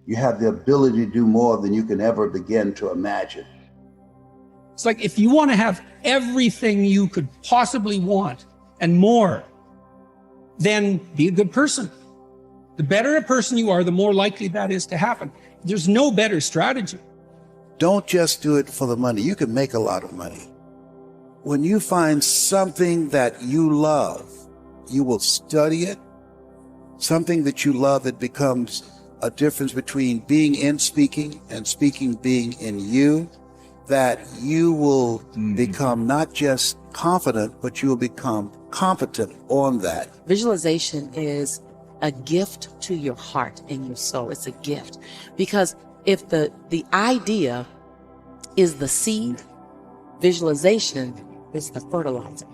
You have the ability to do more than you can ever begin to imagine. It's like if you want to have everything you could possibly want and more, then be a good person. The better a person you are, the more likely that is to happen. There's no better strategy. Don't just do it for the money. You can make a lot of money. When you find something that you love, you will study it. Something that you love, it becomes a difference between being in speaking and speaking being in you, that you will become not just confident, but you will become competent on that. Visualization is a gift to your heart and your soul. It's a gift. Because if the idea is the seed, visualization is the fertilizer.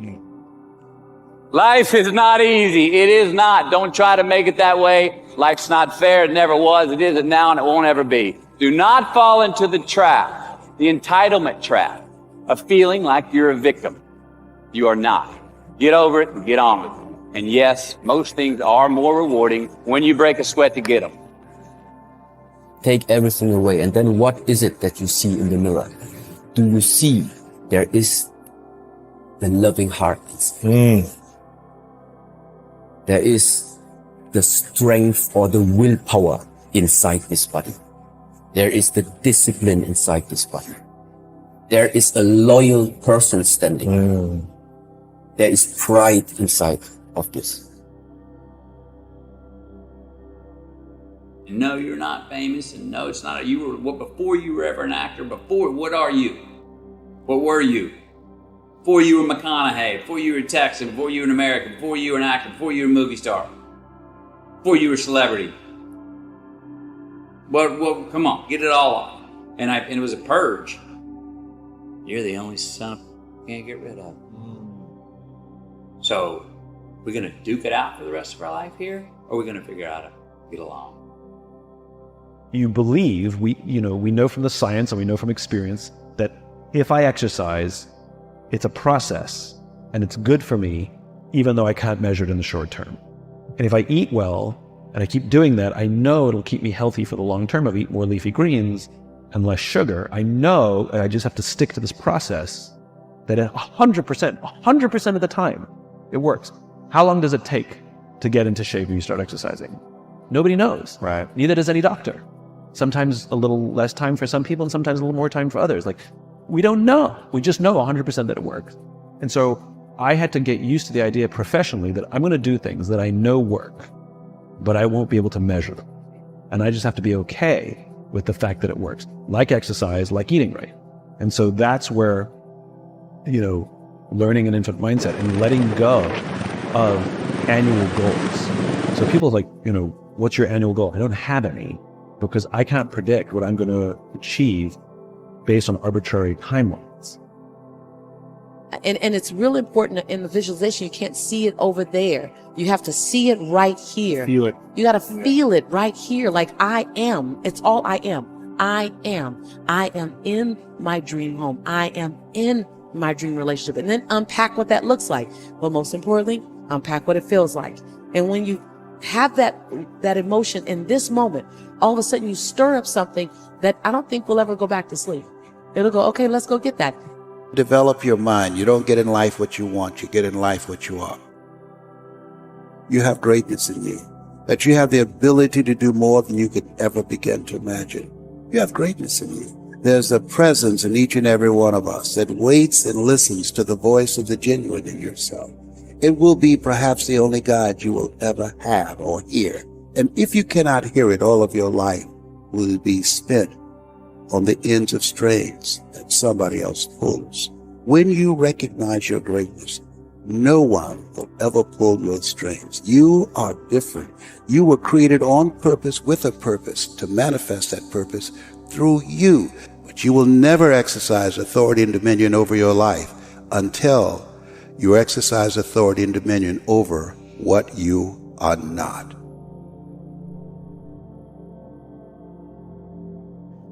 Life is not easy. It is not. Don't try to make it that way. Life's not fair. It never was. It isn't now, and it won't ever be. Do not fall into the trap, the entitlement trap, of feeling like you're a victim. You are not. Get over it and get on with it. And yes, most things are more rewarding when you break a sweat to get them. Take everything away, and then what is it that you see in the mirror? Do you see there is the loving heart? There is the strength or the willpower inside this body. There is the discipline inside this body. There is a loyal person standing. There is pride inside of this. No, you're not famous, and no, it's not. You were, before you were ever an actor, what are you? What were you? Before you were McConaughey, before you were a Texan, before you were an American, before you were an actor, before you were a movie star, before you were a celebrity. Well, come on, get it all off. And it was a purge. You're the only son I can't get rid of. So, we're gonna duke it out for the rest of our life here, or are we gonna figure out how to get along? You believe, we know from the science and we know from experience that if I exercise, it's a process and it's good for me, even though I can't measure it in the short term. And if I eat well and I keep doing that, I know it'll keep me healthy for the long term. I'll eat more leafy greens and less sugar. I know I just have to stick to this process that 100% of the time it works. How long does it take to get into shape when you start exercising? Nobody knows. Right. Neither does any doctor. Sometimes a little less time for some people and sometimes a little more time for others. Like, we don't know. We just know 100% that it works. And so I had to get used to the idea professionally that I'm going to do things that I know work, but I won't be able to measure them. And I just have to be okay with the fact that it works, like exercise, like eating right. And so that's where, learning an infant mindset and letting go of annual goals. So people are like, what's your annual goal? I don't have any, because I can't predict what I'm going to achieve based on arbitrary timelines. And it's really important in the visualization. You can't see it over there. You have to see it right here. Feel it. You got to feel it right here. Like I am. It's all I am. I am. I am in my dream home. I am in my dream relationship. And then unpack what that looks like. But most importantly, unpack what it feels like. And when you have that emotion in this moment, all of a sudden you stir up something that I don't think will ever go back to sleep. It'll go, okay, let's go get that. Develop your mind. You don't get in life what you want. You get in life what you are. You have greatness in you. That you have the ability to do more than you could ever begin to imagine. You have greatness in you. There's a presence in each and every one of us that waits and listens to the voice of the genuine in yourself. It will be perhaps the only God you will ever have or hear. And if you cannot hear it, all of your life will be spent on the ends of strings that somebody else pulls. When you recognize your greatness, no one will ever pull your strings. You are different. You were created on purpose with a purpose to manifest that purpose through you. But you will never exercise authority and dominion over your life until you exercise authority and dominion over what you are not.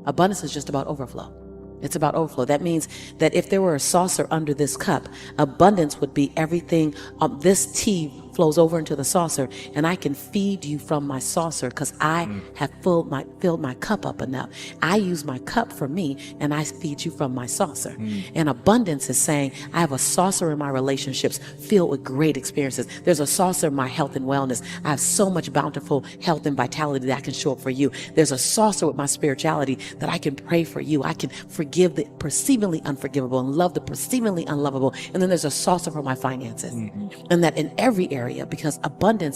Abundance is just about overflow. It's about overflow. That means that if there were a saucer under this cup, abundance would be everything, this tea flows over into the saucer, and I can feed you from my saucer because I have filled my cup up enough. I use my cup for me, and I feed you from my saucer. And abundance is saying, I have a saucer in my relationships filled with great experiences. There's a saucer in my health and wellness. I have so much bountiful health and vitality that I can show up for you. There's a saucer with my spirituality that I can pray for you. I can forgive the perceivingly unforgivable and love the perceivingly unlovable. And then there's a saucer for my finances. And that in every area, because abundance